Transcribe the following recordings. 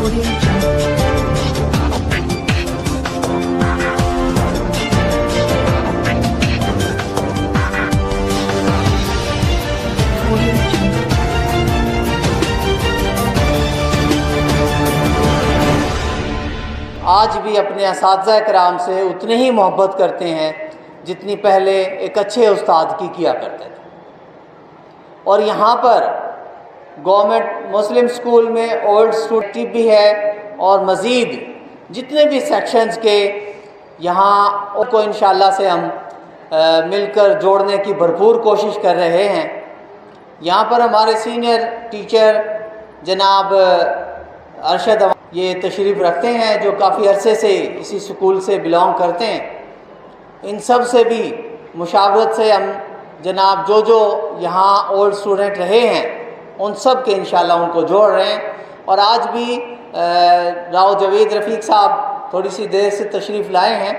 آج بھی اپنے اساتذہ کرام سے اتنے ہی محبت کرتے ہیں جتنی پہلے ایک اچھے استاد کی کیا کرتے تھے. اور یہاں پر گورنمنٹ مسلم سکول میں اولڈ اسٹوڈنٹ بھی ہے اور مزید جتنے بھی سیکشنز کے یہاں کو انشاءاللہ سے ہم مل کر جوڑنے کی بھرپور کوشش کر رہے ہیں. یہاں پر ہمارے سینئر ٹیچر جناب ارشد یہ تشریف رکھتے ہیں جو کافی عرصے سے اسی سکول سے بلانگ کرتے ہیں. ان سب سے بھی مشاورت سے ہم جناب جو یہاں اولڈ اسٹوڈنٹ رہے ہیں ان سب کے انشاءاللہ ان کو جوڑ رہے ہیں. اور آج بھی راؤ جاوید رفیق صاحب تھوڑی سی دیر سے تشریف لائے ہیں.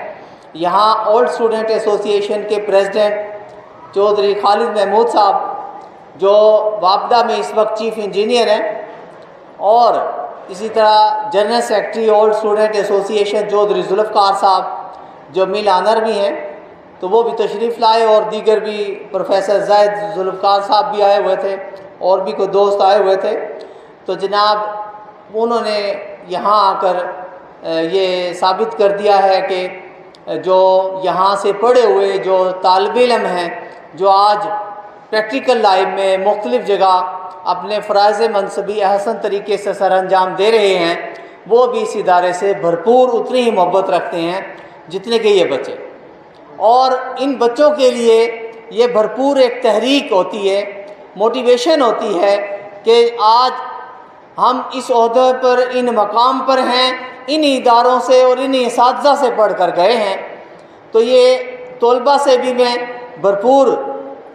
یہاں اولڈ اسٹوڈنٹ ایسوسی ایشن کے پریزیڈنٹ چودھری خالد محمود صاحب جو وابدہ میں اس وقت چیف انجینئر ہیں، اور اسی طرح جنرل سیکرٹری اولڈ اسٹوڈنٹ ایسوسی ایشن چودھری ذوالفقار صاحب جو میل آنر بھی ہیں، تو وہ بھی تشریف لائے. اور دیگر بھی پروفیسر زاہد ذوالفقار صاحب بھی آئے ہوئے تھے اور بھی کوئی دوست آئے ہوئے تھے. تو جناب انہوں نے یہاں آ کر یہ ثابت کر دیا ہے کہ جو یہاں سے پڑھے ہوئے جو طالب علم ہیں جو آج پریکٹیکل لائف میں مختلف جگہ اپنے فرائض منصبی احسن طریقے سے سر انجام دے رہے ہیں، وہ بھی اس ادارے سے بھرپور اتنی ہی محبت رکھتے ہیں جتنے کہ یہ بچے. اور ان بچوں کے لیے یہ بھرپور ایک تحریک ہوتی ہے، موٹیویشن ہوتی ہے کہ آج ہم اس عہدے پر ان مقام پر ہیں ان اداروں سے اور ان اساتذہ سے پڑھ کر گئے ہیں. تو یہ طلبہ سے بھی میں بھرپور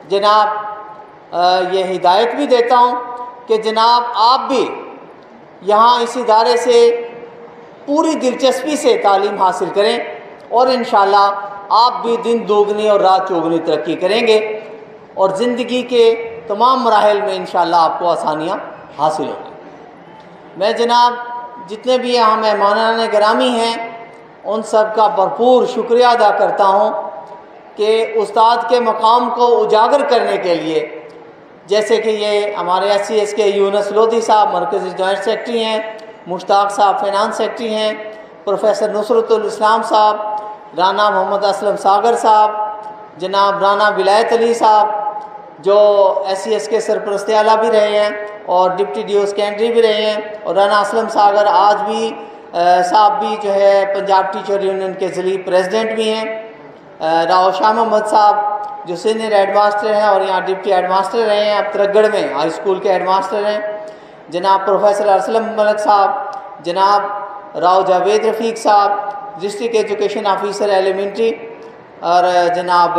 جناب یہ ہدایت بھی دیتا ہوں کہ جناب آپ بھی یہاں اس ادارے سے پوری دلچسپی سے تعلیم حاصل کریں اور انشاءاللہ آپ بھی دن دوگنی اور رات چوگنی ترقی کریں گے اور زندگی کے تمام مراحل میں انشاءاللہ آپ کو آسانیاں حاصل ہوں گی. میں جناب جتنے بھی یہاں مہمانان گرامی ہیں ان سب کا بھرپور شکریہ ادا کرتا ہوں کہ استاد کے مقام کو اجاگر کرنے کے لیے، جیسے کہ یہ ہمارے ایس سی ایس کے یونس لودھی صاحب مرکزی جوائنٹ سیکرٹری ہیں، مشتاق صاحب فائنانس سیکرٹری ہیں، پروفیسر نصرت الاسلام صاحب، رانا محمد اسلم ساگر صاحب، جناب رانا ولایت علی صاحب جو ایس سی ایس کے سرپرست اعلیٰ بھی رہے ہیں اور ڈپٹی ڈی او سیکنڈری بھی رہے ہیں، اور رانا اسلم ساگر آج بھی صاحب بھی جو ہے پنجاب ٹیچر یونین کے ضلعی پریزیڈنٹ بھی ہیں. راؤ شاہ محمد صاحب جو سینئر ہیڈ ماسٹر ہیں اور یہاں ڈپٹی ہیڈ ماسٹر رہے ہیں، اب ترگڑ میں ہائی اسکول کے ہیڈ ماسٹر ہیں. جناب پروفیسر ارسلم ملک صاحب، جناب راؤ جاوید رفیق صاحب ڈسٹرکٹ ایجوکیشن آفیسر ایلیمنٹری، اور جناب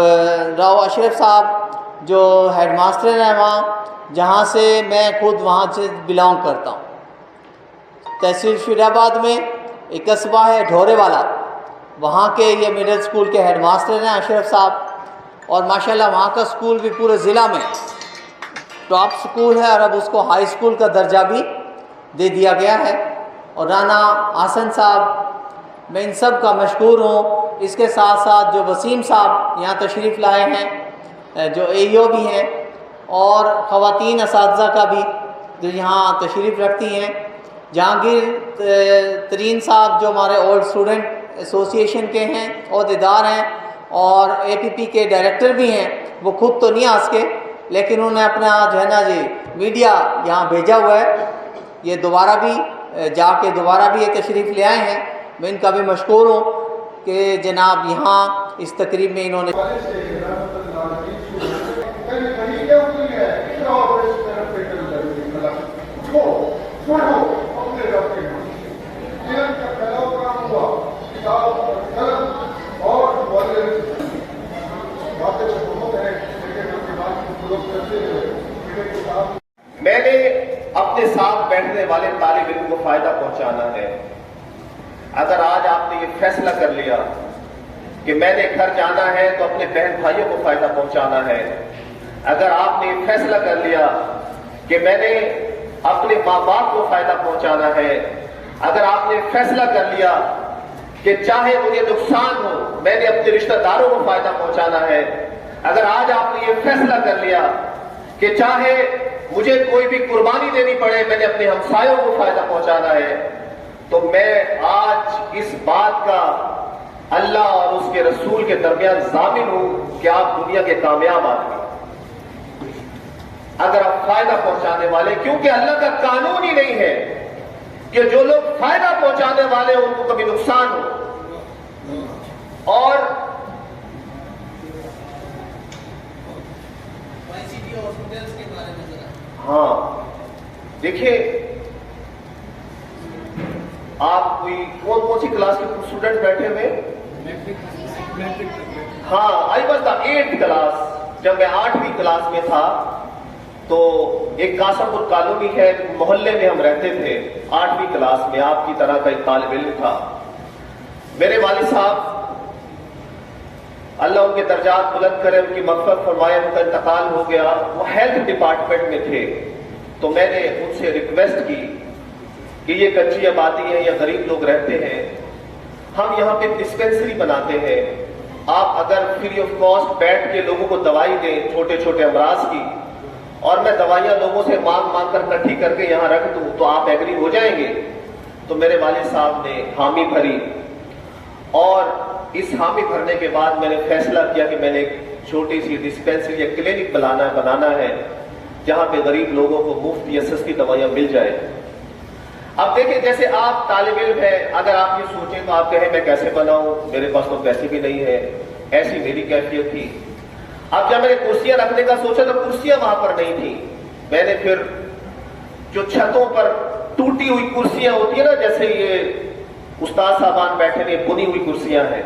راؤ اشرف صاحب جو ہیڈ ماسٹر ہیں وہاں جہاں سے میں خود وہاں سے بلانگ کرتا ہوں. تحصیل شیر آباد میں ایک قصبہ ہے ڈھورے والا، وہاں کے یہ مڈل اسکول کے ہیڈ ماسٹر ہیں اشرف صاحب، اور ماشاءاللہ وہاں کا اسکول بھی پورے ضلع میں ٹاپ اسکول ہے اور اب اس کو ہائی اسکول کا درجہ بھی دے دیا گیا ہے. اور رانا حسن صاحب میں ان سب کا مشکور ہوں. اس کے ساتھ ساتھ جو وسیم صاحب یہاں تشریف لائے ہیں جو اے ای او بھی ہیں، اور خواتین اساتذہ کا بھی جو یہاں تشریف رکھتی ہیں، جہانگیر ترین صاحب جو ہمارے اولڈ اسٹوڈنٹ ایسوسی ایشن کے ہیں، عہدیدار ہیں اور اے پی پی کے ڈائریکٹر بھی ہیں. وہ خود تو نہیں آ سکے لیکن انہوں نے اپنا جو ہے نا جی میڈیا یہاں بھیجا ہوا ہے، یہ دوبارہ بھی جا کے دوبارہ بھی یہ تشریف لے آئے ہیں. میں ان کا بھی مشکور ہوں کہ جناب یہاں اس تقریب میں انہوں نے میں نے اپنے ساتھ بیٹھنے والے طالب علم کو فائدہ پہنچانا ہے. اگر آج آپ نے یہ فیصلہ کر لیا کہ میں نے گھر جانا ہے تو اپنے بہن بھائیوں کو فائدہ پہنچانا ہے، اگر آپ نے یہ فیصلہ کر لیا کہ میں نے اپنے ماں باپ کو فائدہ پہنچانا ہے، اگر آپ نے فیصلہ کر لیا کہ چاہے مجھے نقصان ہو میں نے اپنے رشتہ داروں کو فائدہ پہنچانا ہے، اگر آج آپ نے یہ فیصلہ کر لیا کہ چاہے مجھے کوئی بھی قربانی دینی پڑے میں نے اپنے ہمسایوں کو فائدہ پہنچانا ہے، تو میں آج اس بات کا اللہ اور اس کے رسول کے درمیان ضامن ہوں کہ آپ دنیا کے کامیاب آدمی اگر آپ فائدہ پہنچانے والے، کیونکہ اللہ کا قانون ہی نہیں ہے کہ جو لوگ فائدہ پہنچانے والے ہیں ان کو کبھی نقصان ہو۔ اور ہاں دیکھیے، آپ کوئی کون سی کلاس کے اسٹوڈنٹ بیٹھے ہوئے؟ ہاں، I was the 8th class. جب میں 8ویں کلاس میں تھا تو ایک قاسم پور کالونی ہے، محلے میں ہم رہتے تھے، 8ویں کلاس میں آپ کی طرح کا ایک طالب علم تھا۔ میرے والد صاحب اللہ ان کے درجات بلند کرے، ان کی مغفرت فرمائے، ان کا انتقال ہو گیا، وہ ہیلتھ ڈپارٹمنٹ میں تھے۔ تو میں نے ان سے ریکویسٹ کی کہ یہ کچی آبادی ہے یا غریب لوگ رہتے ہیں، ہم یہاں پہ ڈسپینسری بناتے ہیں، آپ اگر فری آف کاسٹ بیٹھ کے لوگوں کو دوائی دیں چھوٹے چھوٹے امراض کی، اور میں دوائیاں لوگوں سے مانگ کر اکٹھی کر کے یہاں رکھ دوں تو آپ ایگری ہو جائیں گے؟ تو میرے والد صاحب نے حامی بھری، اور اس حامی بھرنے کے بعد میں نے فیصلہ کیا کہ میں نے ایک چھوٹی سی ڈسپینسری یا کلینک بنانا ہے جہاں پہ غریب لوگوں کو مفت یا سستی دوائیاں مل جائیں۔ اب دیکھیں، جیسے آپ طالب علم ہیں، اگر آپ یہ سوچیں تو آپ کہیں میں کیسے بناؤں، میرے پاس تو پیسے بھی نہیں ہے، ایسی میری کیفیت تھی۔ اب جب میں نے کرسیاں رکھنے کا سوچا تو کرسیاں وہاں پر نہیں تھی، میں نے پھر جو چھتوں پر ٹوٹی ہوئی کرسیاں ہوتی ہیں نا، جیسے یہ استاد صاحبان بیٹھے ہوئے بنی ہوئی کرسیاں ہیں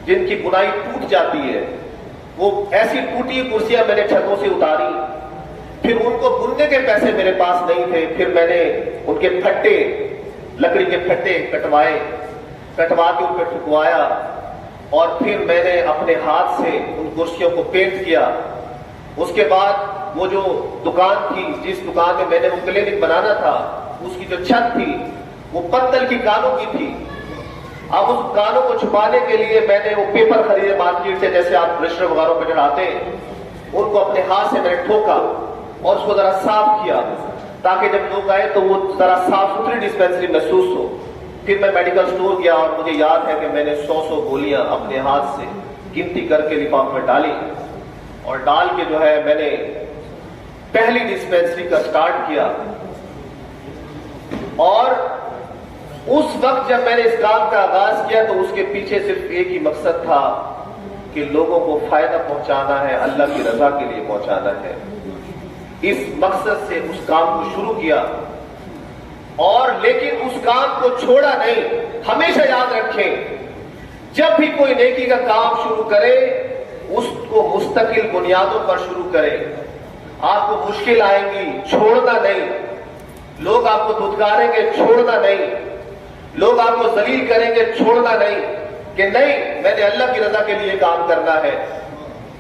جن کی بنائی ٹوٹ جاتی ہے، وہ ایسی ٹوٹی ہوئی کرسیاں میں نے چھتوں سے اتاری، پھر ان کو بننے کے پیسے میرے پاس نہیں تھے، پھر میں نے ان کے پھٹے، لکڑی کے پھٹے کٹوا کے ان پہ ٹھکوایا، اور پھر میں نے اپنے ہاتھ سے ان کرسیوں کو پینٹ کیا۔ اس کے بعد وہ جو دکان تھی، جس دکان میں نے وہ کلینک بنانا تھا، اس کی جو چھت تھی وہ پتل کی کانوں کی تھی۔ اب اس کانوں کو چھپانے کے لیے میں نے وہ پیپر خریدے مارکیٹ سے، جیسے آپ رجسٹر وغیرہ پہ چڑھاتے ہیں، ان کو اپنے ہاتھ سے میں نے ٹھوکا اور اس کو ذرا صاف کیا تاکہ جب لوگ آئے تو وہ ذرا صاف ستھری ڈسپینسری محسوس ہو۔ پھر میں میڈیکل سٹور گیا اور مجھے یاد ہے کہ میں نے 100 گولیاں اپنے ہاتھ سے گنتی کر کے لفاف میں ڈالی، اور ڈال کے جو ہے میں نے پہلی ڈسپینسری کا سٹارٹ کیا۔ اور اس وقت جب میں نے اس کام کا آغاز کیا تو اس کے پیچھے صرف ایک ہی مقصد تھا کہ لوگوں کو فائدہ پہنچانا ہے، اللہ کی رضا کے لیے پہنچانا ہے۔ اس مقصد سے اس کام کو شروع کیا، اور لیکن اس کام کو چھوڑا نہیں۔ ہمیشہ یاد رکھیں، جب بھی کوئی نیکی کا کام شروع کرے اس کو مستقل بنیادوں پر شروع کرے۔ آپ کو مشکل آئیں گی، چھوڑنا نہیں۔ لوگ آپ کو دھتکاریں گے، چھوڑنا نہیں۔ لوگ آپ کو ذلیل کریں گے، چھوڑنا نہیں، کہ نہیں میں نے اللہ کی رضا کے لیے کام کرنا ہے۔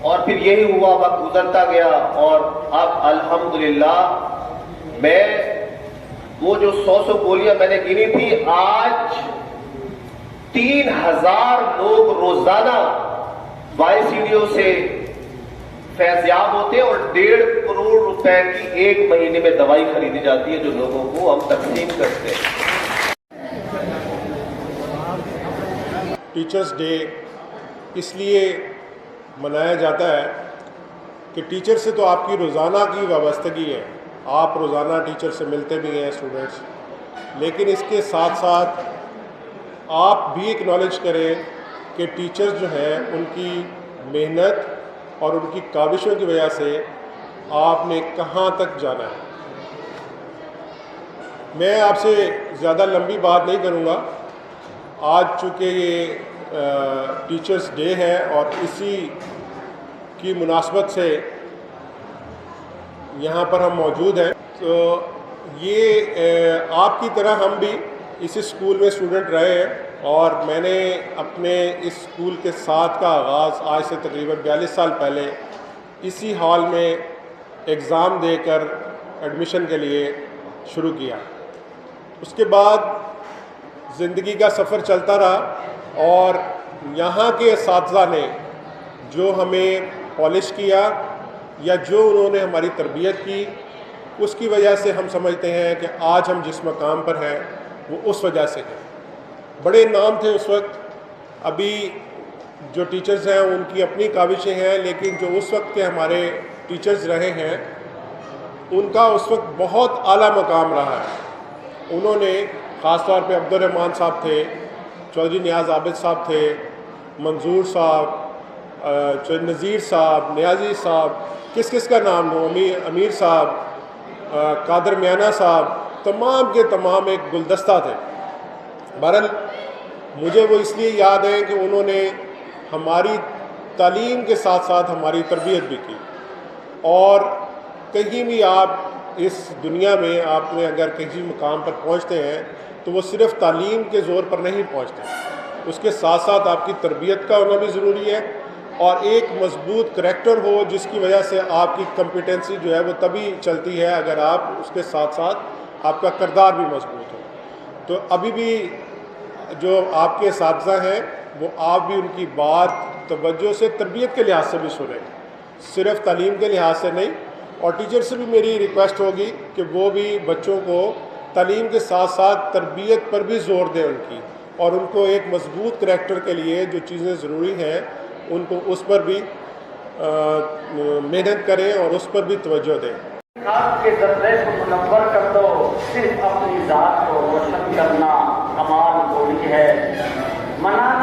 اور پھر یہی ہوا، وقت گزرتا گیا، اور اب الحمدللہ میں وہ جو 100 گولیاں میں نے گنی تھی، آج 3000 لوگ روزانہ YCDO سے فیضیاب ہوتے ہیں، اور 1.5 کروڑ روپے کی ایک مہینے میں دوائی خریدی جاتی ہے جو لوگوں کو ہم تقسیم کرتے ہیں۔ ٹیچرز ڈے اس لیے منایا جاتا ہے کہ ٹیچر سے تو آپ کی روزانہ کی وابستگی ہے، آپ روزانہ ٹیچر سے ملتے بھی ہیں اسٹوڈنٹس، لیکن اس کے ساتھ ساتھ آپ بھی اکنالج کریں کہ ٹیچرز جو ہیں ان کی محنت اور ان کی کاوشوں کی وجہ سے آپ نے کہاں تک جانا ہے۔ میں آپ سے زیادہ لمبی بات نہیں کروں گا، آج چونکہ یہ ٹیچرز ڈے ہے اور اسی کی مناسبت سے یہاں پر ہم موجود ہیں، تو یہ آپ کی طرح ہم بھی اس اسکول میں اسٹوڈنٹ رہے ہیں، اور میں نے اپنے اس اسکول کے ساتھ کا آغاز آج سے تقریباً 42 سال پہلے اسی ہال میں ایگزام دے کر ایڈمیشن کے لیے شروع کیا۔ اس کے بعد زندگی کا سفر چلتا رہا اور یہاں کے اساتذہ نے جو ہمیں پالش کیا یا جو انہوں نے ہماری تربیت کی، اس کی وجہ سے ہم سمجھتے ہیں کہ آج ہم جس مقام پر ہیں وہ اس وجہ سے ہیں۔ بڑے نام تھے اس وقت، ابھی جو ٹیچرز ہیں ان کی اپنی کاوشیں ہیں، لیکن جو اس وقت کے ہمارے ٹیچرز رہے ہیں ان کا اس وقت بہت اعلیٰ مقام رہا ہے۔ انہوں نے خاص طور پہ عبدالرحمن صاحب تھے، چودھری نیاز عابد صاحب تھے، منظور صاحب، نذیر صاحب، نیازی صاحب، کس کا نام لوں، امیر صاحب، قادر میانہ صاحب، تمام کے تمام ایک گلدستہ تھے۔ بہرحال مجھے وہ اس لیے یاد ہے کہ انہوں نے ہماری تعلیم کے ساتھ ساتھ ہماری تربیت بھی کی، اور کہیں بھی آپ اس دنیا میں آپ نے اگر کسی مقام پر پہنچتے ہیں تو وہ صرف تعلیم کے زور پر نہیں پہنچتے، اس کے ساتھ ساتھ آپ کی تربیت کا ہونا بھی ضروری ہے، اور ایک مضبوط کریکٹر ہو جس کی وجہ سے آپ کی کمپیٹنسی جو ہے وہ تبھی چلتی ہے اگر آپ اس کے ساتھ ساتھ آپ کا کردار بھی مضبوط ہو۔ تو ابھی بھی جو آپ کے اساتذہ ہیں وہ آپ بھی ان کی بات توجہ سے تربیت کے لحاظ سے بھی سنیں، صرف تعلیم کے لحاظ سے نہیں، اور ٹیچر سے بھی میری ریکویسٹ ہوگی کہ وہ بھی بچوں کو تعلیم کے ساتھ ساتھ تربیت پر بھی زور دیں ان کی، اور ان کو ایک مضبوط کریکٹر کے لیے جو چیزیں ضروری ہیں ان کو اس پر بھی محنت کریں اور اس پر بھی توجہ دیں۔ آپ کے ذرے کو منور کر دو، صرف اپنی ذات کو روشن کرنا کمال تھوڑی ہے، منع